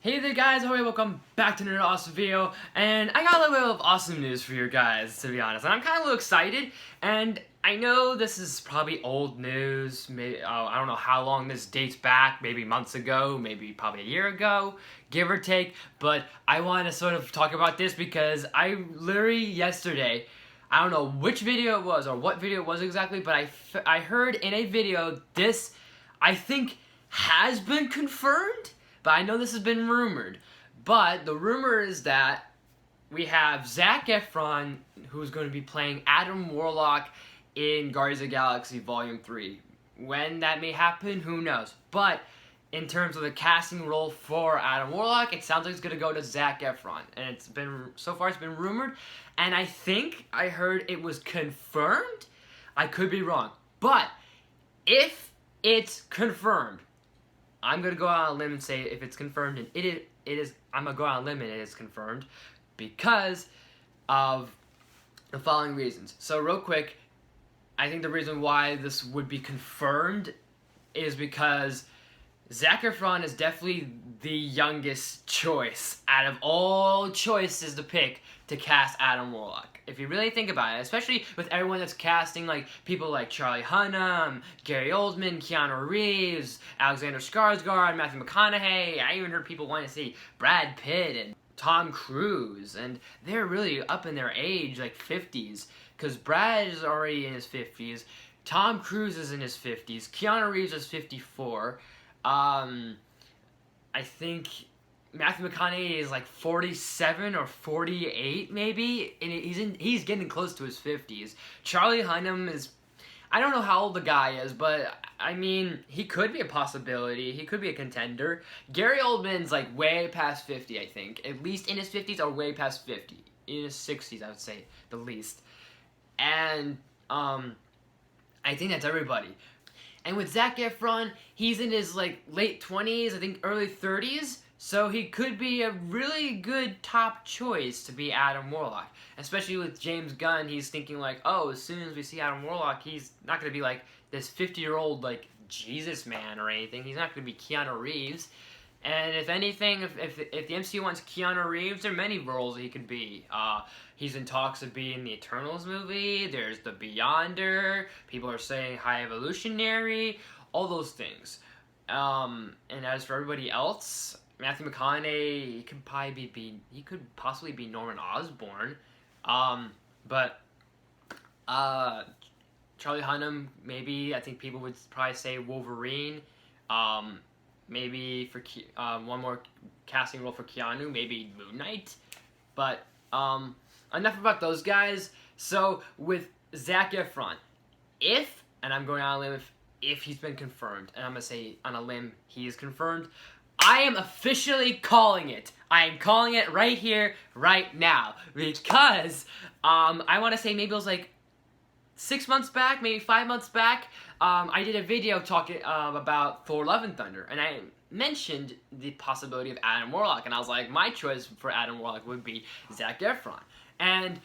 Hey there guys, welcome back to another awesome video, and I got a little bit of awesome news for you guys, to be honest, and I'm kind of a little excited, and I know this is probably old news, maybe, I don't know how long this dates back, maybe months ago, maybe probably a year ago, give or take, but I want to sort of talk about this because I literally yesterday, I don't know which video it was or what video it was exactly, but I heard in a video this, I think, has been confirmed. But I know this has been rumored. But the rumor is that we have Zac Efron, who's going to be playing Adam Warlock in Guardians of the Galaxy Volume 3. When that may happen, who knows. But in terms of the casting role for Adam Warlock, it sounds like it's going to go to Zac Efron. And so far it's been rumored. And I think I heard it was confirmed. I could be wrong. But if it's confirmed, I'm going to go out on a limb and say if it's confirmed, and it is, I'm going to go out on a limb and it is confirmed because of the following reasons. So real quick, I think the reason why this would be confirmed is because Zac Efron is definitely the youngest choice out of all choices to pick to cast Adam Warlock. If you really think about it, especially with everyone that's casting, like people like Charlie Hunnam, Gary Oldman, Keanu Reeves, Alexander Skarsgård, Matthew McConaughey. I even heard people want to see Brad Pitt and Tom Cruise, and they're really up in their age, like 50s, because Brad is already in his 50s, Tom Cruise is in his 50s, Keanu Reeves is 54, I think Matthew McConaughey is like 47 or 48 maybe, and he's getting close to his 50s. Charlie Hunnam is, I don't know how old the guy is, but I mean, he could be a possibility. He could be a contender. Gary Oldman's like way past 50, I think. At least in his 50s or way past 50. In his 60s, I would say, the least. And I think that's everybody. And with Zac Efron, he's in his like late 20s, I think early 30s, so he could be a really good top choice to be Adam Warlock. Especially with James Gunn, he's thinking like, oh, as soon as we see Adam Warlock, he's not going to be like this 50-year-old like Jesus man or anything. He's not going to be Keanu Reeves. And if anything, if the MCU wants Keanu Reeves, there are many roles that he could be. He's in talks of being the Eternals movie. There's the Beyonder. People are saying High Evolutionary. All those things. And as for everybody else, Matthew McConaughey, he could possibly be Norman Osborn. But Charlie Hunnam, maybe. I think people would probably say Wolverine. Maybe for one more casting role for Keanu, maybe Moon Knight. But enough about those guys. So with Zac Efron, and I'm going on a limb, if he's been confirmed, and I'm going to say on a limb he is confirmed, I am officially calling it. I am calling it right here, right now. Because I want to say maybe it was like 6 months back, maybe 5 months back, I did a video talking about Thor: Love and Thunder, and I mentioned the possibility of Adam Warlock, and I was like, my choice for Adam Warlock would be Zac Efron, and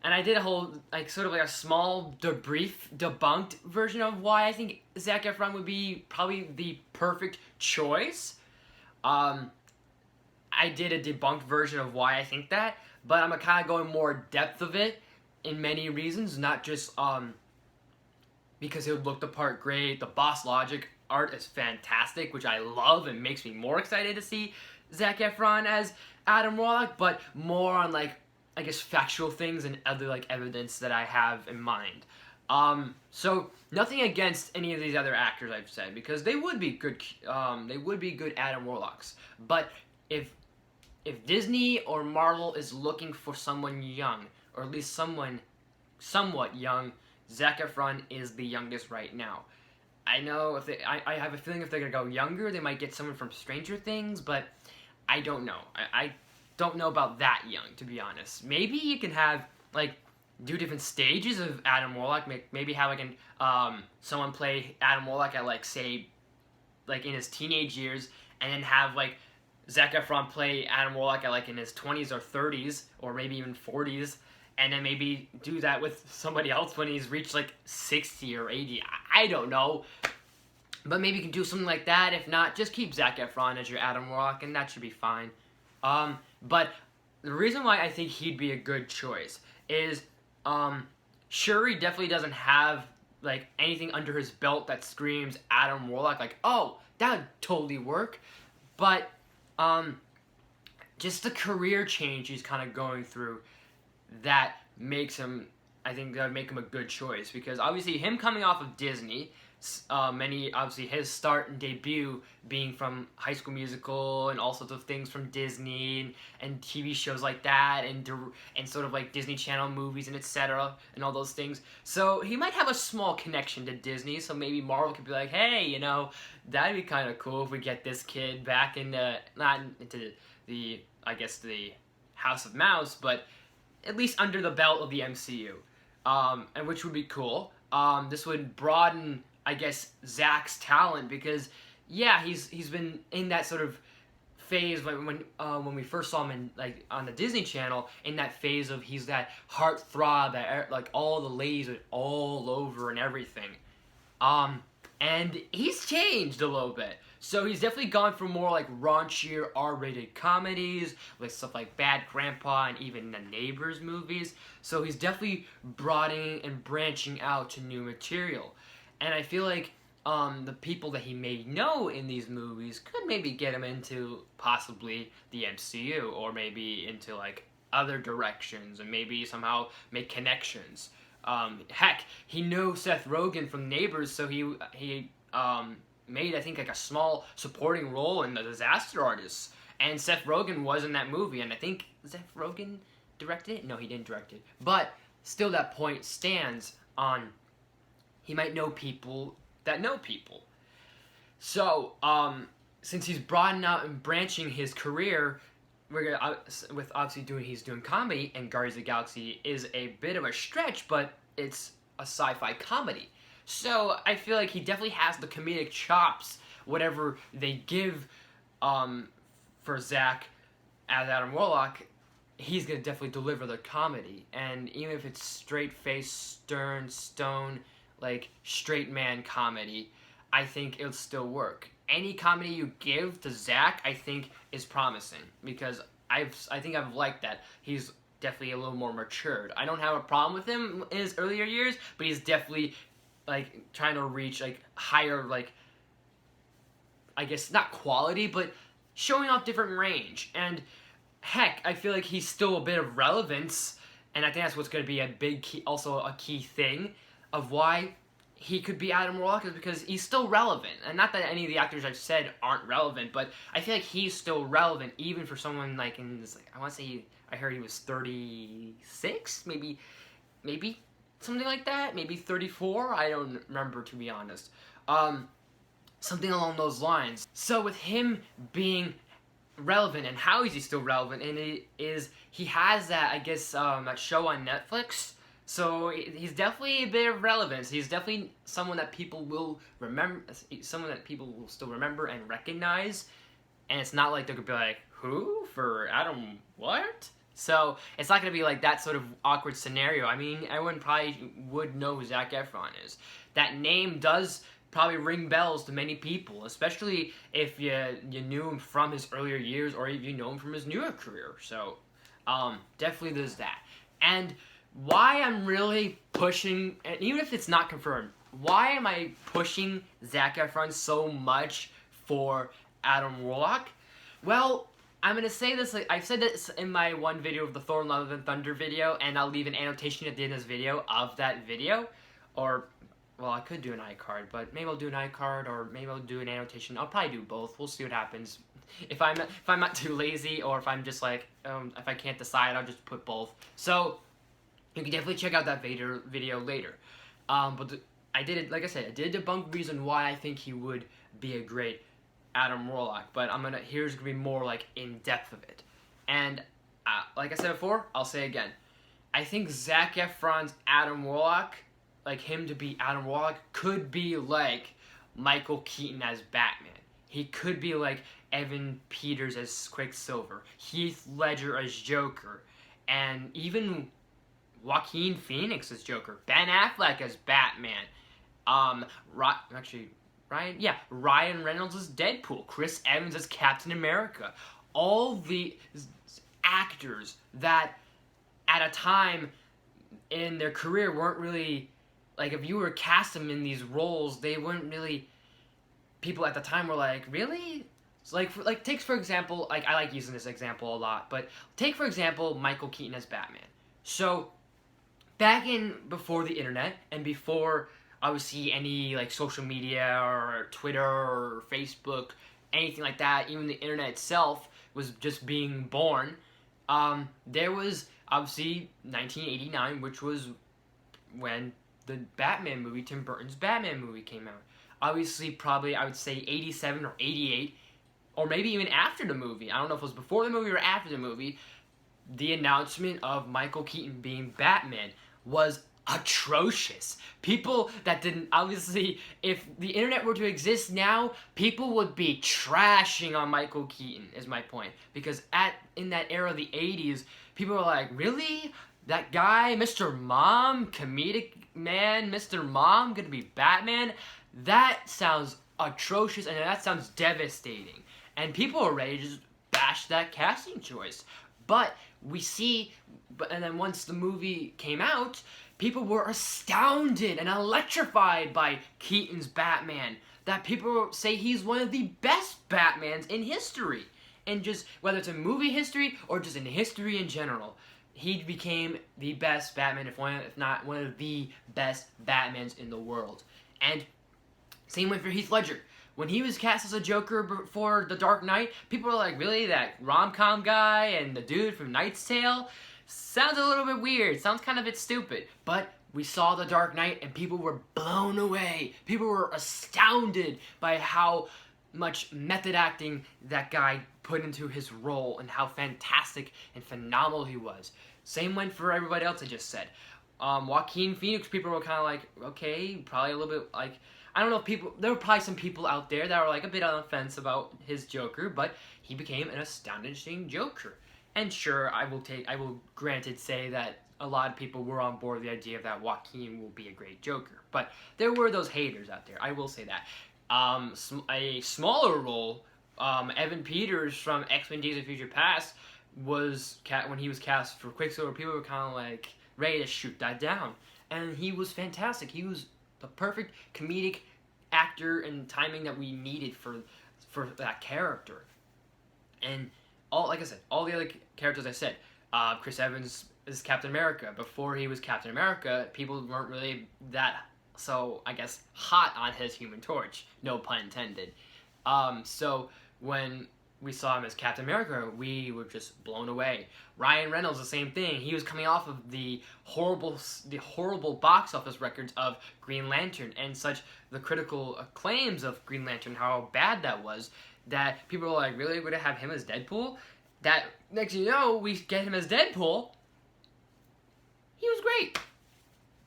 I did a whole, like, sort of like a small debunked version of why I think Zac Efron would be probably the perfect choice. I did a debunked version of why I think that, but I'm kind of going more depth of it in many reasons, not just because he would look the part great. The Boss Logic art is fantastic, which I love and makes me more excited to see Zac Efron as Adam Warlock, but more on, like, I guess, factual things and other, like, evidence that I have in mind. So nothing against any of these other actors I've said, because they would be good. They would be good Adam Warlocks. But if Disney or Marvel is looking for someone young, or at least someone somewhat young, Zac Efron is the youngest right now. I know I have a feeling if they're gonna go younger, they might get someone from Stranger Things, but I don't know. I don't know about that young, to be honest. Maybe you can have, like, do different stages of Adam Warlock. Maybe have, like, someone play Adam Warlock at, like, say, like, in his teenage years, and then have, like, Zac Efron play Adam Warlock at, like, in his 20s or 30s, or maybe even 40s, and then maybe do that with somebody else when he's reached, like, 60 or 80. I don't know. But maybe you can do something like that. If not, just keep Zac Efron as your Adam Warlock, and that should be fine. But the reason why I think he'd be a good choice is, sure, he definitely doesn't have like anything under his belt that screams Adam Warlock, like, oh, that would totally work. But just the career change he's kind of going through, that makes him, I think that would make him a good choice, because obviously him coming off of Disney, obviously his start and debut being from High School Musical and all sorts of things from Disney and TV shows like that, and sort of like Disney Channel movies and etc. and all those things. So he might have a small connection to Disney. So maybe Marvel could be like, hey, you know, that'd be kind of cool if we get this kid back into, not into the, I guess, the House of Mouse, but at least under the belt of the MCU, and which would be cool. This would broaden, I guess, Zac's talent, because yeah, he's been in that sort of phase when we first saw him in, like, on the Disney Channel, in that phase of he's that heartthrob that like all the ladies are all over and everything. And he's changed a little bit. So he's definitely gone from more like raunchier R-rated comedies, like stuff like Bad Grandpa and even the Neighbors movies. So he's definitely broadening and branching out to new material. And I feel like the people that he may know in these movies could maybe get him into possibly the MCU, or maybe into like other directions, and maybe somehow make connections. Heck, he knows Seth Rogen from Neighbors, so he made, I think, like a small supporting role in The Disaster Artist. And Seth Rogen was in that movie, and I think Seth Rogen directed it? No, he didn't direct it. But still, that point stands on, he might know people that know people. So, since he's broadening out and branching his career, we're gonna, with obviously he's doing comedy, and Guardians of the Galaxy is a bit of a stretch, but it's a sci-fi comedy. So I feel like he definitely has the comedic chops, whatever they give for Zac as Adam Warlock, he's going to definitely deliver the comedy. And even if it's straight-faced, stern, stone, like, straight man comedy, I think it'll still work. Any comedy you give to Zac, I think, is promising, because I think I've liked that. He's definitely a little more matured. I don't have a problem with him in his earlier years, but he's definitely, like, trying to reach, like, higher, like, I guess, not quality, but showing off different range. And heck, I feel like he's still a bit of relevance, and I think that's what's going to be a big key, also a key thing of why he could be Adam Warlock, is because he's still relevant. And not that any of the actors I've said aren't relevant, but I feel like he's still relevant, even for someone like in this, like, I want to say, I heard he was 36, maybe something like that, maybe 34, I don't remember, to be honest. Something along those lines. So with him being relevant, and how is he still relevant, and he has that, I guess, that show on Netflix. So he's definitely a bit of relevance. He's definitely someone that people will remember, someone that people will still remember and recognize. And it's not like they're gonna be like, who? For Adam what? So it's not gonna be like that sort of awkward scenario. I mean, everyone probably would know who Zac Efron is. That name does probably ring bells to many people, especially if you knew him from his earlier years, or if you know him from his newer career. So definitely there's that. And why I'm really pushing, and even if it's not confirmed, why am I pushing Zac Efron so much for Adam Warlock? Well, I'm going to say this, like, I've said this in my one video of the Thor, Love, and Thunder video, and I'll leave an annotation at the end of this video of that video, or, well, I could do an iCard, but maybe I'll do an iCard, or maybe I'll do an annotation. I'll probably do both. We'll see what happens. If I'm not too lazy, or if I'm just like, if I can't decide, I'll just put both. So you can definitely check out that video later. But I did it, like I said, I did debunk the reason why I think he would be a great Adam Warlock, but here's gonna be more like in depth of it. And like I said before, I'll say again, I think Zac Efron's Adam Warlock, like him to be Adam Warlock, could be like Michael Keaton as Batman. He could be like Evan Peters as Quicksilver, Heath Ledger as Joker, and even Joaquin Phoenix as Joker, Ben Affleck as Batman. Actually, Ryan Reynolds as Deadpool, Chris Evans as Captain America. All the actors that at a time in their career weren't really, like, if you were cast them in these roles, they weren't really, people at the time were like, really? So take for example, like, I like using this example a lot, but take for example Michael Keaton as Batman. So back in before the internet and before obviously any like social media or Twitter or Facebook, anything like that, even the internet itself was just being born. There was obviously 1989, which was when the Batman movie, Tim Burton's Batman movie, came out. Obviously, probably I would say 87 or 88, or maybe even after the movie. I don't know if it was before the movie or after the movie. The announcement of Michael Keaton being Batman was atrocious. People that didn't, obviously, if the internet were to exist now, people would be trashing on Michael Keaton, is my point. Because in that era of the 80s, people were like, really? That guy, Mr. Mom, comedic man, Mr. Mom, gonna be Batman? That sounds atrocious, and that sounds devastating. And people are ready to just bash that casting choice. But we see, and then once the movie came out, people were astounded and electrified by Keaton's Batman. That people say he's one of the best Batmans in history. And just, whether it's in movie history or just in history in general, he became the best Batman, if not one of the best Batmans in the world. And same way for Heath Ledger. When he was cast as a Joker before The Dark Knight, people were like, really, that rom-com guy and the dude from Knight's Tale? Sounds a little bit weird, sounds kind of a bit stupid. But we saw The Dark Knight and people were blown away. People were astounded by how much method acting that guy put into his role and how fantastic and phenomenal he was. Same went for everybody else I just said. Joaquin Phoenix, people were kind of like, okay, probably a little bit like, I don't know if there were probably some people out there that were like a bit on the fence about his Joker, but he became an astonishing Joker. And sure, I will granted say that a lot of people were on board with the idea that Joaquin will be a great Joker. But there were those haters out there, I will say that. A smaller role, Evan Peters from X-Men Days of Future Past, when he was cast for Quicksilver, people were kind of like ready to shoot that down. And he was fantastic. He was the perfect comedic actor and timing that we needed for that character. And like I said, all the other characters I said, Chris Evans is Captain America. Before he was Captain America, people weren't really that, so I guess, hot on his Human Torch. No pun intended. So when we saw him as Captain America, we were just blown away. Ryan Reynolds, the same thing. He was coming off of the horrible box office records of Green Lantern and such the critical acclaims of Green Lantern, how bad that was, that people were like, really, we're gonna have him as Deadpool? That, next thing you know, we get him as Deadpool. He was great.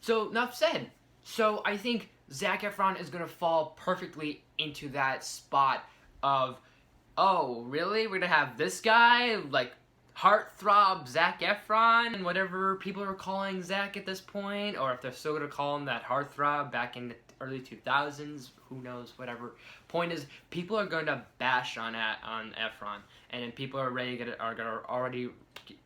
So, enough said. So, I think Zac Efron is gonna fall perfectly into that spot of, oh, really? We're gonna have this guy, like, heartthrob Zac Efron, and whatever people are calling Zac at this point, or if they're still gonna call him that heartthrob back in the early 2000s, who knows, whatever. Point is, people are gonna bash on Efron, and then people are gonna already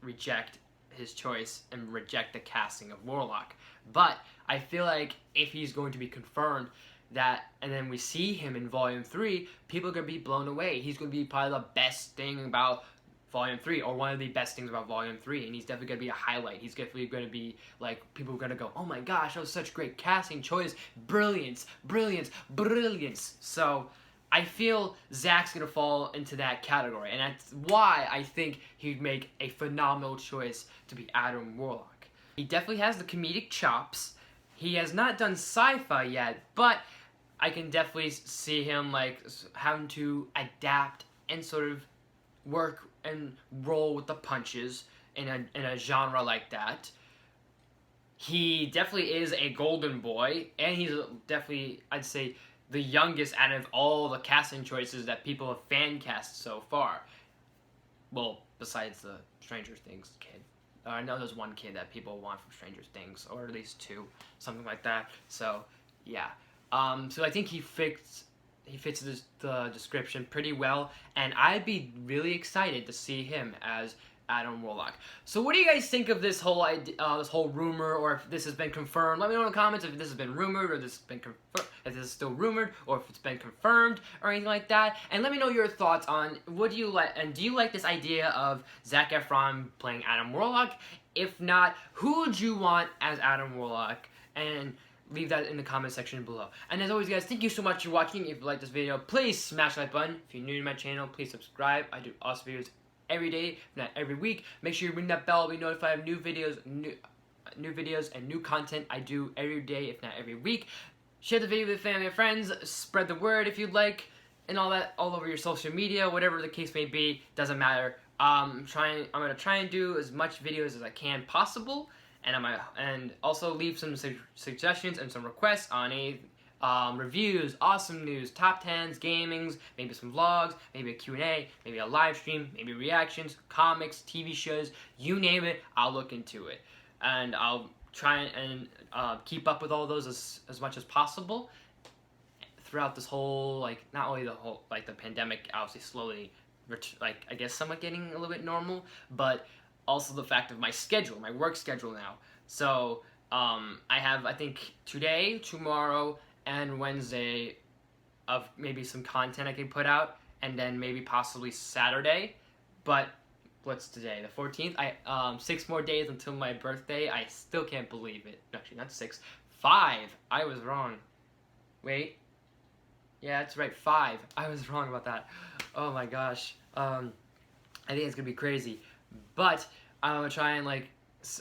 reject his choice and reject the casting of Warlock. But I feel like if he's going to be confirmed, and then we see him in Volume 3, people are going to be blown away. He's going to be probably the best thing about Volume 3, or one of the best things about Volume 3, and he's definitely going to be a highlight. He's definitely going to be, like, people are going to go, oh my gosh, that was such great casting choice, brilliance, brilliance, brilliance. So, I feel Zach's going to fall into that category, and that's why I think he'd make a phenomenal choice to be Adam Warlock. He definitely has the comedic chops. He has not done sci-fi yet, but I can definitely see him like having to adapt and sort of work and roll with the punches in a genre like that. He definitely is a golden boy, and he's definitely, I'd say, the youngest out of all the casting choices that people have fan cast so far. Well, besides the Stranger Things kid. I know there's one kid that people want from Stranger Things, or at least two, something like that. So, yeah. So I think he fits he fits the description pretty well, and I'd be really excited to see him as Adam Warlock. So what do you guys think of this whole idea, this whole rumor, or if this has been confirmed? Let me know in the comments if this has been rumored, or this has been confirmed, if this is still rumored, or if it's been confirmed, or anything like that. And let me know your thoughts on what do you like, and do you like this idea of Zac Efron playing Adam Warlock? If not, who would you want as Adam Warlock? And leave that in the comment section below. And as always, guys, thank you so much for watching. If you like this video, please smash the like button. If you're new to my channel, please subscribe. I do awesome videos every day, if not every week. Make sure you ring that bell to be notified of new videos and new content I do every day, if not every week. Share the video with family and friends. Spread the word if you'd like, and all that all over your social media, whatever the case may be. Doesn't matter. I'm gonna try and do as much videos as I can possible. And also leave some suggestions and some requests on reviews, awesome news, top 10s, gamings, maybe some vlogs, maybe a Q&A, maybe a live stream, maybe reactions, comics, TV shows, you name it, I'll look into it. And I'll try and keep up with all those as much as possible throughout this whole, like, not only the whole, like, the pandemic obviously slowly, like, I guess somewhat getting a little bit normal, but also the fact of my schedule, my work schedule now. So, I have, I think, today, tomorrow, and Wednesday of maybe some content I can put out, and then maybe possibly Saturday. But what's today? The 14th? 6 more days until my birthday. I still can't believe it. Actually, not 6. 5. I was wrong. Wait. Yeah, that's right. 5. I was wrong about that. Oh my gosh. I think it's gonna be crazy. But I'm gonna try and like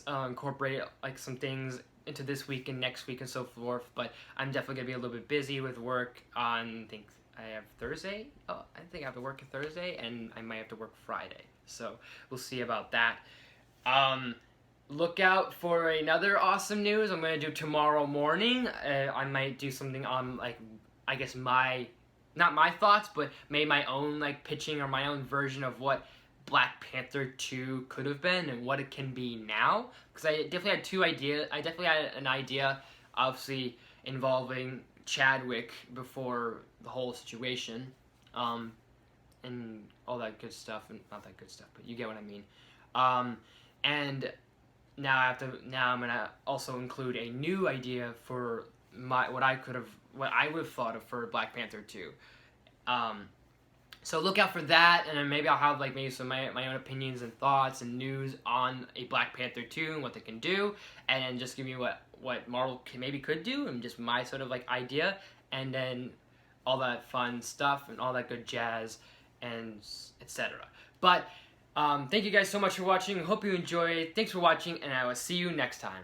incorporate like some things into this week and next week and so forth. But I'm definitely gonna be a little bit busy with work on, I think I have Thursday. Oh, I think I have to work Thursday, and I might have to work Friday. So we'll see about that. Look out for another awesome news I'm gonna do tomorrow morning. I might do something on, like, I guess not my thoughts, but maybe my own, like, pitching or my own version of what Black Panther 2 could have been and what it can be now. Because I definitely had two ideas. I definitely had an idea, obviously, involving Chadwick before the whole situation, and all that good stuff, and not that good stuff, but you get what I mean. And now I'm gonna also include a new idea for what I would have thought of for Black Panther 2. So look out for that, and then maybe I'll have like maybe some of my own opinions and thoughts and news on a Black Panther 2 and what they can do, and then just give you what Marvel could do, and just my sort of like idea, and then all that fun stuff and all that good jazz, and etc. But thank you guys so much for watching. Hope you enjoyed. Thanks for watching, and I will see you next time.